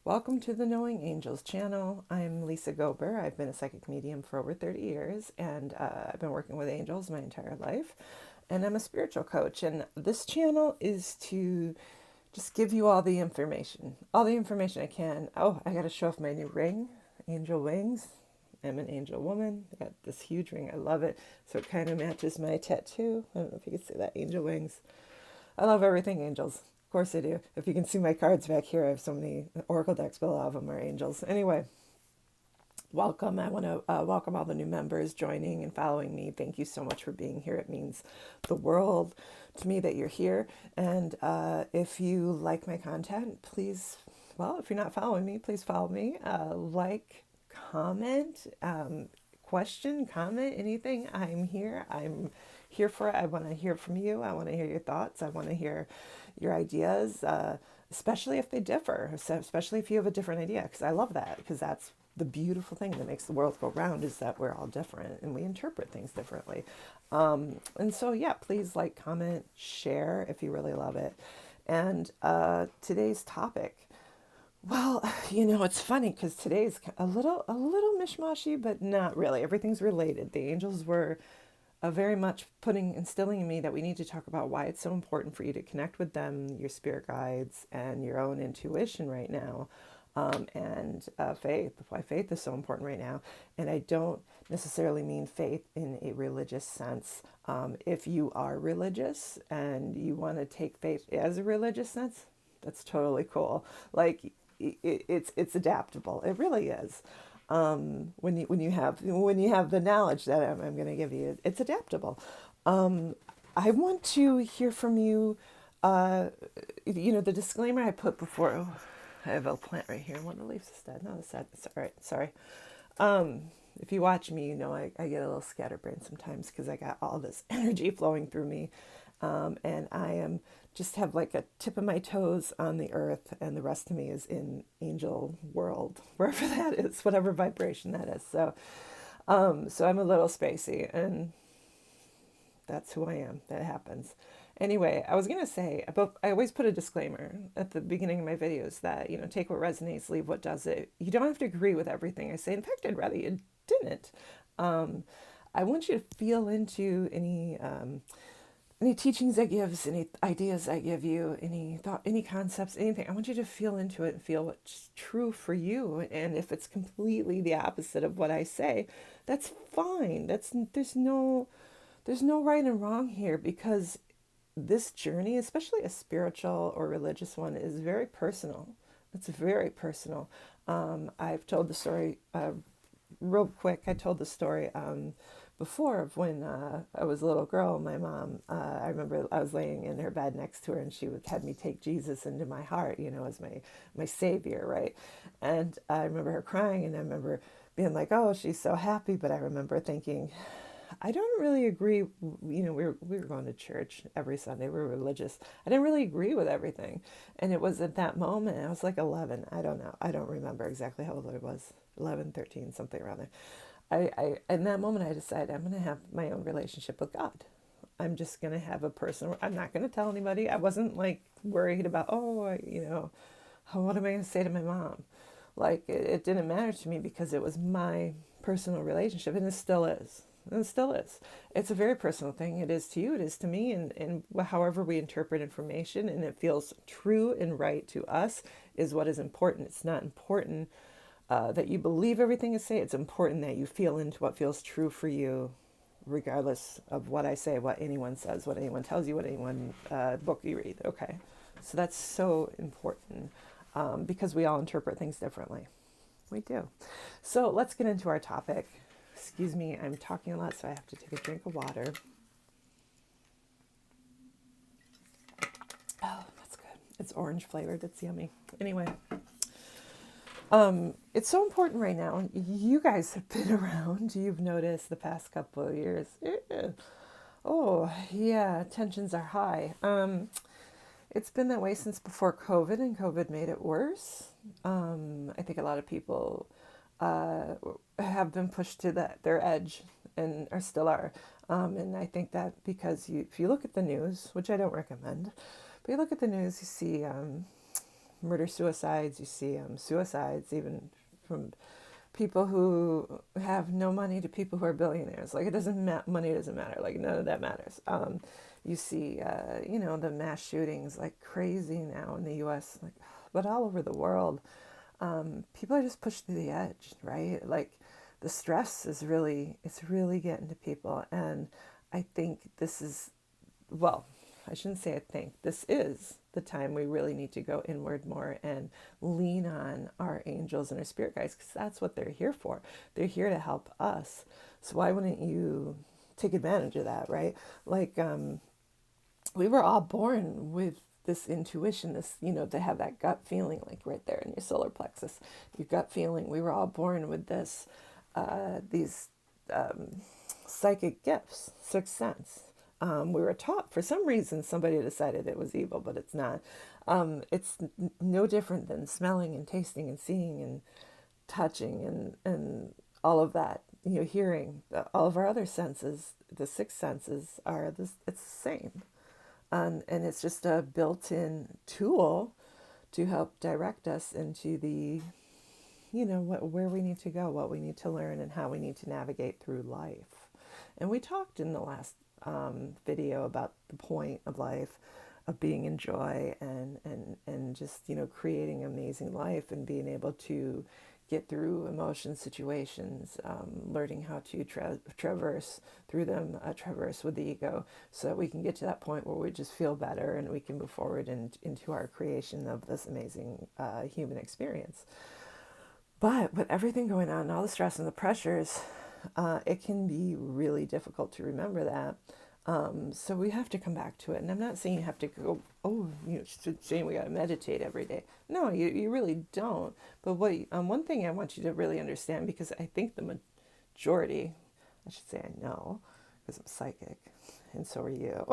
Welcome to the Knowing Angels channel. I'm Lisa Gober. I've been a psychic medium for over 30 years and I've been working with angels my entire life. And I'm a spiritual coach. And this channel is to just give you all the information I can. Oh, I got to show off my new ring, angel wings. I'm an angel woman. I got this huge ring. I love it. So it kind of matches my tattoo. I don't know if you can see that, angel wings. I love everything angels. Of course I do. If you can see my cards back here, I have so many oracle decks, but a lot of them are angels. Anyway, welcome. I want to welcome all the new members joining and following me. Thank you so much for being here. It means the world to me that you're here. And if you like my content, please, well, if you're not following me, please follow me. Like, comment, question, comment, anything. I'm here. I'm here for it. I want to hear from you. I want to hear your thoughts. I want to hear your ideas, especially if they differ, especially if you have a different idea, because I love that, because that's the beautiful thing that makes the world go round is that we're all different and we interpret things differently. And so, yeah, please like, comment, share if you really love it. And today's topic, well, it's funny because today's a little mishmashy, but not really. Everything's related. The angels were very much instilling in me that we need to talk about why it's so important for you to connect with them, your spirit guides, and your own intuition right now, and faith. Why faith is so important right now, and I don't necessarily mean faith in a religious sense. If you are religious and you want to take faith as a religious sense, that's totally cool. Like it's adaptable. It really is. When you have the knowledge that I'm going to give you, it's adaptable. I want to hear from you. The disclaimer I put before. Oh, I have a plant right here. One of the leaves is dead. No, it's dead. It's all right. Sorry. If you watch me, I get a little scatterbrained sometimes because I got all this energy flowing through me. And I am just have like a tip of my toes on the earth, and the rest of me is in angel world, wherever that is, whatever vibration that is. So I'm a little spacey, and that's who I am. That happens. Anyway, I was gonna say about I always put a disclaimer at the beginning of my videos that take what resonates, leave what doesn't. You don't have to agree with everything I say. In fact, I'd rather you didn't. Um, I want you to feel into any teachings I give, any ideas I give you, any thought, any concepts, anything. I want you to feel into it and feel what's true for you. And if it's completely the opposite of what I say, that's fine. There's no right and wrong here, because this journey, especially a spiritual or religious one, is very personal. It's very personal. I've told the story real quick. I told the story before of when I was a little girl. My mom, I remember I was laying in her bed next to her, and she had me take Jesus into my heart, as my savior, right? And I remember her crying, and I remember being like, "Oh, she's so happy." But I remember thinking, I don't really agree. We were going to church every Sunday. We were religious. I didn't really agree with everything, and it was at that moment. I was like 11. I don't know. I don't remember exactly how old I was. 11, 13, something around there. In that moment, I decided I'm going to have my own relationship with God. I'm just going to have a personal. I'm not going to tell anybody. I wasn't like worried about, what am I going to say to my mom? Like it didn't matter to me, because it was my personal relationship, and it still is. And it still is. It's a very personal thing. It is to you, it is to me, and however we interpret information and it feels true and right to us is what is important. It's not important that you believe everything I say. It's important that you feel into what feels true for you, regardless of what I say, what anyone says, what anyone tells you, what anyone book you read. Okay, so that's so important, because we all interpret things differently. We do. So let's get into our topic. Excuse me, I'm talking a lot, so I have to take a drink of water. Oh, that's good. It's orange flavored. It's yummy. Anyway, it's so important right now. You guys have been around. You've noticed the past couple of years. Oh, yeah, tensions are high. It's been that way since before COVID, and COVID made it worse. I think a lot of people uh, have been pushed to their edge, and are still are. And I think that if you look at the news, which I don't recommend, but you look at the news, you see murder suicides, you see suicides even from people who have no money to people who are billionaires. Like, it doesn't money doesn't matter. Like, none of that matters. You see, the mass shootings like crazy now in the U.S., like, but all over the world. People are just pushed to the edge, right? Like, the stress it's really getting to people. And I think I shouldn't say I think, this is the time we really need to go inward more and lean on our angels and our spirit guides, because that's what they're here for. They're here to help us. So why wouldn't you take advantage of that, right? Like, we were all born with this intuition, to have that gut feeling, like right there in your solar plexus, your gut feeling. We were all born with these psychic gifts, sixth sense. We were taught, for some reason, somebody decided it was evil, but it's not. It's no different than smelling and tasting and seeing and touching and all of that. Hearing, all of our other senses, the six senses it's the same. And it's just a built-in tool to help direct us into where we need to go, what we need to learn, and how we need to navigate through life. And we talked in the last video about the point of life, of being in joy and just, creating an amazing life and being able to get through emotion situations, learning how to traverse through them, traverse with the ego, so that we can get to that point where we just feel better and we can move forward into our creation of this amazing human experience. But with everything going on, all the stress and the pressures, it can be really difficult to remember that. So we have to come back to it. And I'm not saying you have to go, saying we got to meditate every day. No, you really don't. But one thing I want you to really understand, because I think the majority, I should say I know, because I'm psychic, and so are you,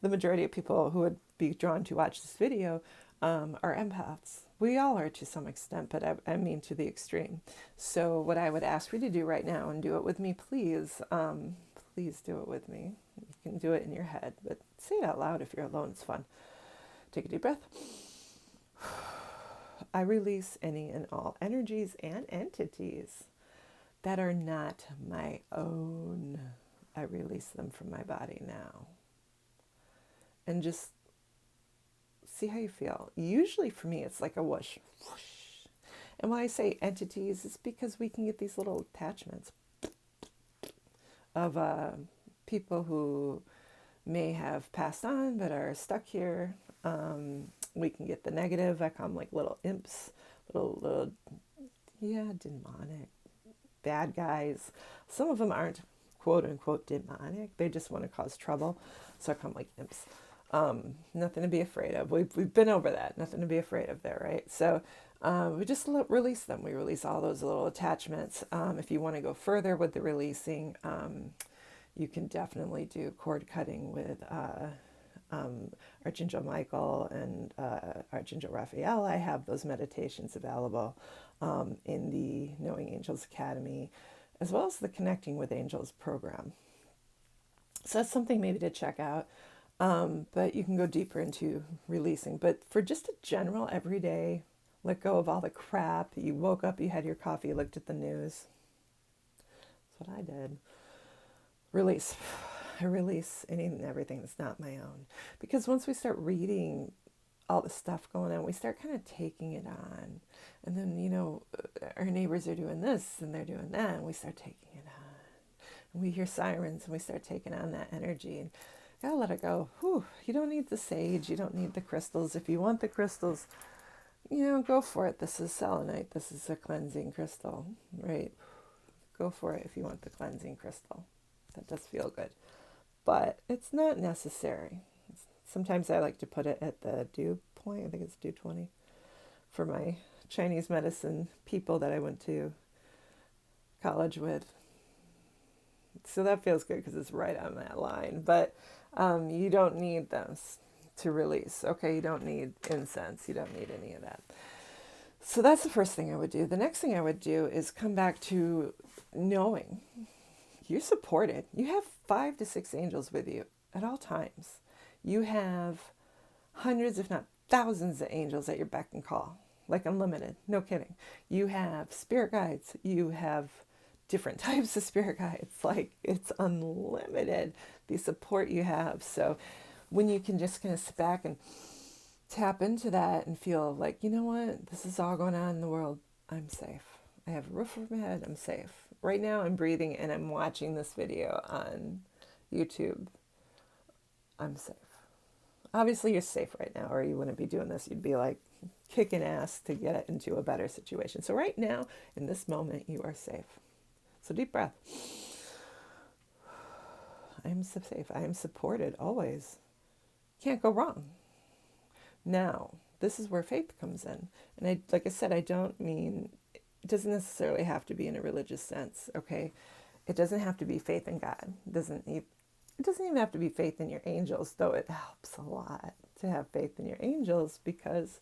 the majority of people who would be drawn to watch this video are empaths. We all are to some extent, but I mean to the extreme. So what I would ask you to do right now, and do it with me, please, please do it with me. You can do it in your head, but say it out loud if you're alone. It's fun. Take a deep breath. I release any and all energies and entities that are not my own. I release them from my body now. And just see how you feel. Usually for me, it's like a whoosh, whoosh. And when I say entities, it's because we can get these little attachments of people who may have passed on but are stuck here. We can get the negative. I call them like little imps, little, demonic, bad guys. Some of them aren't quote unquote demonic. They just want to cause trouble. So I call them like imps. Nothing to be afraid of. We've been over that. Nothing to be afraid of there, right? So we just release them. We release all those little attachments. If you want to go further with the releasing, you can definitely do cord cutting with Archangel Michael and Archangel Raphael. I have those meditations available in the Knowing Angels Academy, as well as the Connecting with Angels program. So that's something maybe to check out. But you can go deeper into releasing. But for just a general everyday, let go of all the crap. You woke up, you had your coffee, you looked at the news. That's what I did. Release. I release anything and everything that's not my own. Because once we start reading all the stuff going on, we start kind of taking it on. And then, our neighbors are doing this and they're doing that, and we start taking it on. And we hear sirens and we start taking on that energy. And gotta let it go. Whew. You don't need the sage. You don't need the crystals. If you want the crystals, go for it. This is selenite. This is a cleansing crystal, right? Go for it if you want the cleansing crystal. That does feel good. But it's not necessary. Sometimes I like to put it at the dew point. I think it's dew 20 for my Chinese medicine people that I went to college with. So that feels good because it's right on that line. But you don't need them to release. Okay, you don't need incense. You don't need any of that. So that's the first thing I would do. The next thing I would do is come back to knowing you're supported. You have 5 to 6 angels with you at all times. You have hundreds, if not thousands of angels at your beck and call, like unlimited, no kidding. You have spirit guides, you have different types of spirit guides, like it's unlimited, the support you have. So when you can just kind of sit back and tap into that and feel like, you know what, this is all going on in the world, I'm safe. I have a roof over my head, I'm safe. Right now I'm breathing and I'm watching this video on YouTube. I'm safe. Obviously you're safe right now, or you wouldn't be doing this. You'd be like kicking ass to get into a better situation. So right now, in this moment, you are safe. So deep breath. I am so safe. I am supported always. Can't go wrong. Now, this is where faith comes in. And like I said, I don't mean, it doesn't necessarily have to be in a religious sense, okay? It doesn't have to be faith in God. It doesn't even have to be faith in your angels, though it helps a lot to have faith in your angels because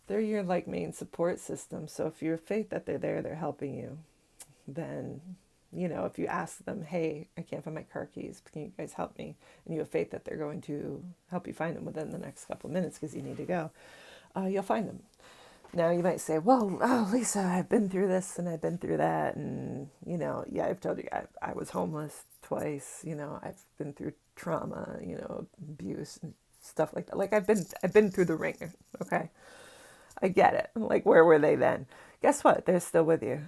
they're your like main support system. So if you have faith that they're there, they're helping you, then, you know, if you ask them, hey, I can't find my car keys, can you guys help me? And you have faith that they're going to help you find them within the next couple of minutes because you need to go, you'll find them. Now you might say, well, oh, Lisa, I've been through this and I've been through that. And, you know, yeah, I've told you I was homeless twice. You know, I've been through trauma, you know, abuse and stuff like that. Like I've been through the ringer. Okay. I get it. Like, where were they then? Guess what? They're still with you.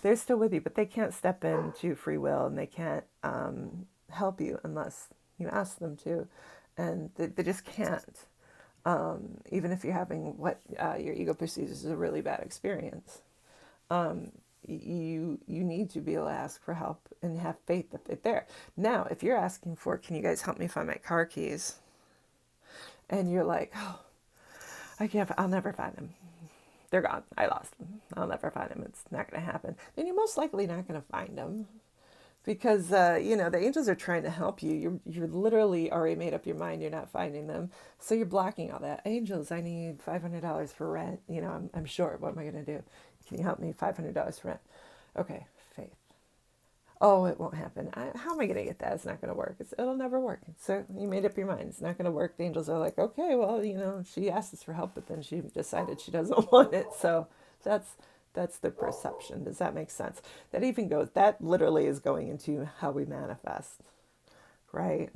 They're still with you, but they can't step into free will and they can't help you unless you ask them to. And they just can't. Even if you're having what your ego perceives as a really bad experience, you need to be able to ask for help and have faith that they're there. Now, if you're asking for, can you guys help me find my car keys? And you're like, oh, I'll never find them. They're gone. I lost them. I'll never find them. It's not going to happen. Then you're most likely not going to find them. Because, you know, the angels are trying to help you. You're literally already made up your mind. You're not finding them. So you're blocking all that. Angels, I need $500 for rent. You know, I'm short. What am I going to do? Can you help me? $500 for rent. Okay, faith. Oh, it won't happen. How am I going to get that? It's not going to work. It'll never work. So you made up your mind. It's not going to work. The angels are like, okay, well, you know, she asked us for help, but then she decided she doesn't want it. So that's the perception. Does that make sense? That literally is going into how we manifest, right?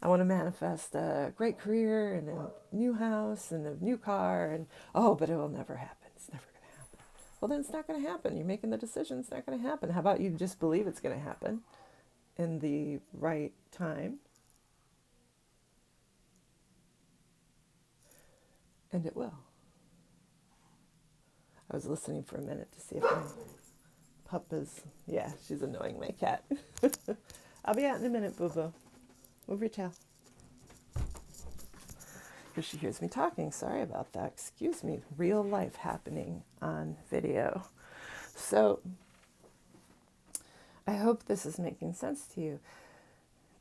I want to manifest a great career and a new house and a new car and, oh, but it will never happen. It's never going to happen. Well, then it's not going to happen. You're making the decision. It's not going to happen. How about you just believe it's going to happen in the right time, and it will. I was listening for a minute to see if my pup is, yeah, she's annoying my cat. I'll be out in a minute, boo-boo. Move your tail. Because she hears me talking. Sorry about that. Excuse me. Real life happening on video. So I hope this is making sense to you.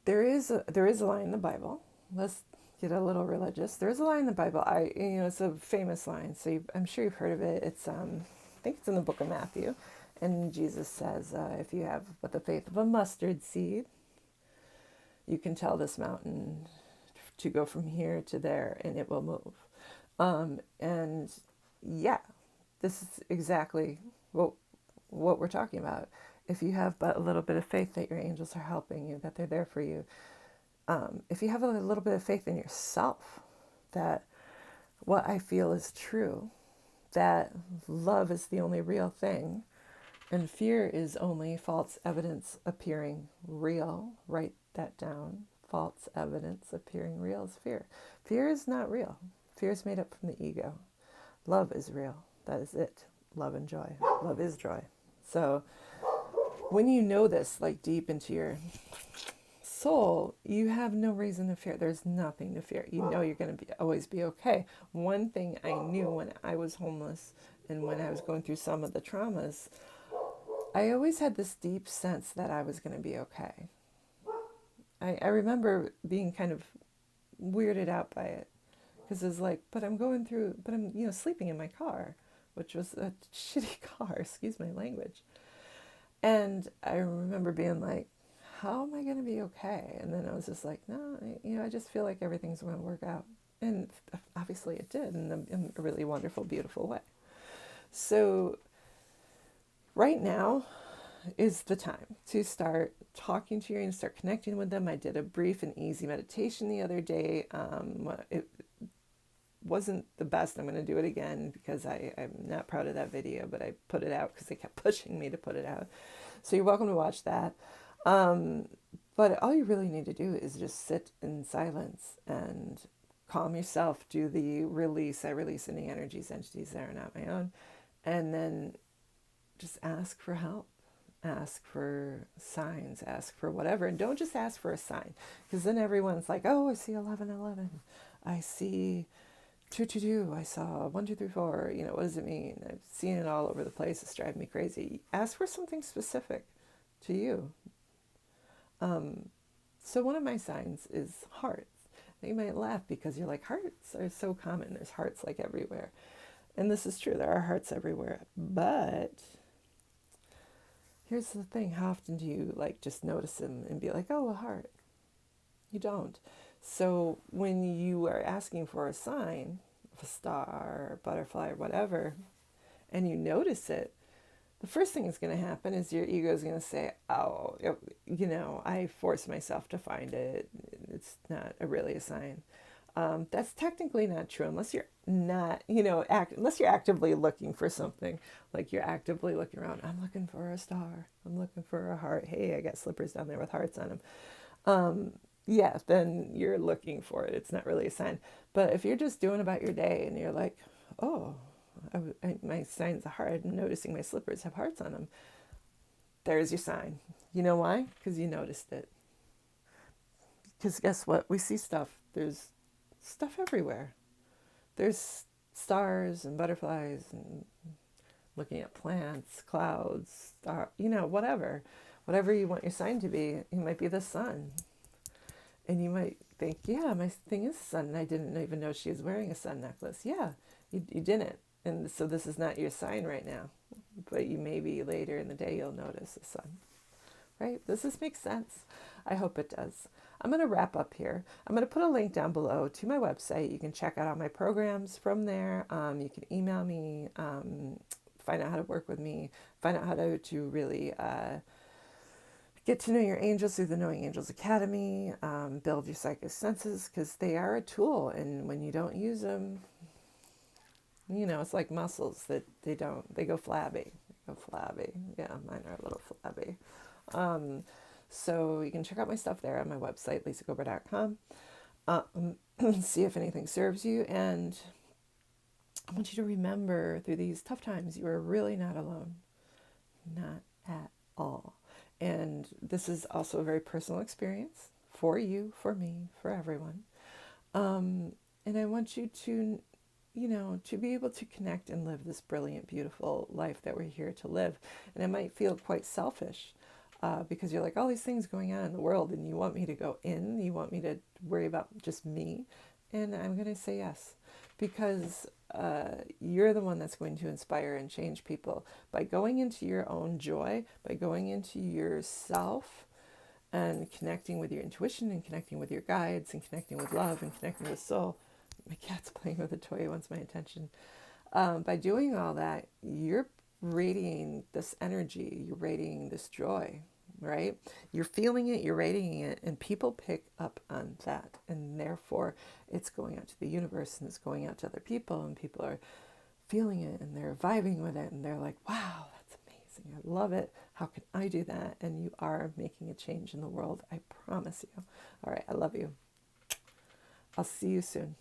There is a line in the Bible. Let's get a little religious. There is a line in the Bible. It's a famous line. So I'm sure you've heard of it. It's I think it's in the book of Matthew, and Jesus says, if you have but the faith of a mustard seed, you can tell this mountain to go from here to there, and it will move. And yeah, this is exactly what we're talking about. If you have but a little bit of faith that your angels are helping you, that they're there for you. If you have a little bit of faith in yourself, that what I feel is true, that love is the only real thing, and fear is only false evidence appearing real. Write that down. False evidence appearing real is fear. Fear is not real. Fear is made up from the ego. Love is real. That is it. Love and joy. Love is joy. So when you know this, like deep into your soul, you have no reason to fear. There's nothing to fear. You know you're going to always be okay. One thing I knew when I was homeless and when I was going through some of the traumas, I always had this deep sense that I was going to be okay. I remember being kind of weirded out by it because it's like, but I'm sleeping in my car, which was a shitty car, excuse my language. And I remember being like, how am I going to be okay? And then I was just like, no, I just feel like everything's going to work out. And obviously it did in a really wonderful, beautiful way. So right now is the time to start talking to your angels, start connecting with them. I did a brief and easy meditation the other day. It wasn't the best. I'm going to do it again because I'm not proud of that video, but I put it out because they kept pushing me to put it out. So you're welcome to watch that. But all you really need to do is just sit in silence and calm yourself. Do the release. I release any energies, entities that are not my own. And then just ask for help. Ask for signs. Ask for whatever. And don't just ask for a sign. Because then everyone's like, oh, I see 1111. I see 222. I saw 1, 2, 3, 4. You know, what does it mean? I've seen it all over the place. It's driving me crazy. Ask for something specific to you. So one of my signs is hearts. Now you might laugh because you're like, hearts are so common. There's hearts like everywhere. And this is true. There are hearts everywhere. But here's the thing. How often do you like just notice them and be like, oh, a heart? You don't. So when you are asking for a sign of a star or butterfly or whatever, and you notice it, the first thing that's going to happen is your ego is going to say, oh, you know, I forced myself to find it. It's not really a sign. That's technically not true unless you're not, you know, unless you're actively looking for something. Like you're actively looking around. I'm looking for a star. I'm looking for a heart. Hey, I got slippers down there with hearts on them. Yeah, then you're looking for it. It's not really a sign. But if you're just doing about your day and you're like, oh, my sign's a heart. I'm noticing my slippers have hearts on them. There's your sign. You know why? Because you noticed it. Because guess what? We see stuff. There's stuff everywhere. There's stars and butterflies and looking at plants, clouds, you know, whatever. Whatever you want your sign to be. It might be the sun. And you might think, yeah, my thing is sun. And I didn't even know she was wearing a sun necklace. Yeah, you didn't. And so this is not your sign right now. But you maybe later in the day you'll notice the sun. Right? Does this make sense? I hope it does. I'm going to wrap up here. I'm going to put a link down below to my website. You can check out all my programs from there. You can email me, find out how to work with me, find out how to really get to know your angels through the Knowing Angels Academy, build your psychic senses because they are a tool. And when you don't use them, you know, it's like muscles that they go flabby. They go flabby. Yeah, mine are a little flabby. So you can check out my stuff there on my website, lisagober.com. See if anything serves you. And I want you to remember through these tough times, you are really not alone. Not at all. And this is also a very personal experience for you, for me, for everyone. And I want you to, you know, to be able to connect and live this brilliant, beautiful life that we're here to live. And it might feel quite selfish because you're like, all these things going on in the world and you want me to go in, you want me to worry about just me. And I'm going to say yes, because you're the one that's going to inspire and change people by going into your own joy, by going into yourself and connecting with your intuition and connecting with your guides and connecting with love and connecting with soul. My cat's playing with a toy, he wants my attention. By doing all that, you're radiating this energy, you're radiating this joy, right? You're feeling it, you're radiating it, and people pick up on that. And therefore, it's going out to the universe and it's going out to other people, and people are feeling it and they're vibing with it and they're like, wow, that's amazing. I love it. How can I do that? And you are making a change in the world. I promise you. All right. I love you. I'll see you soon.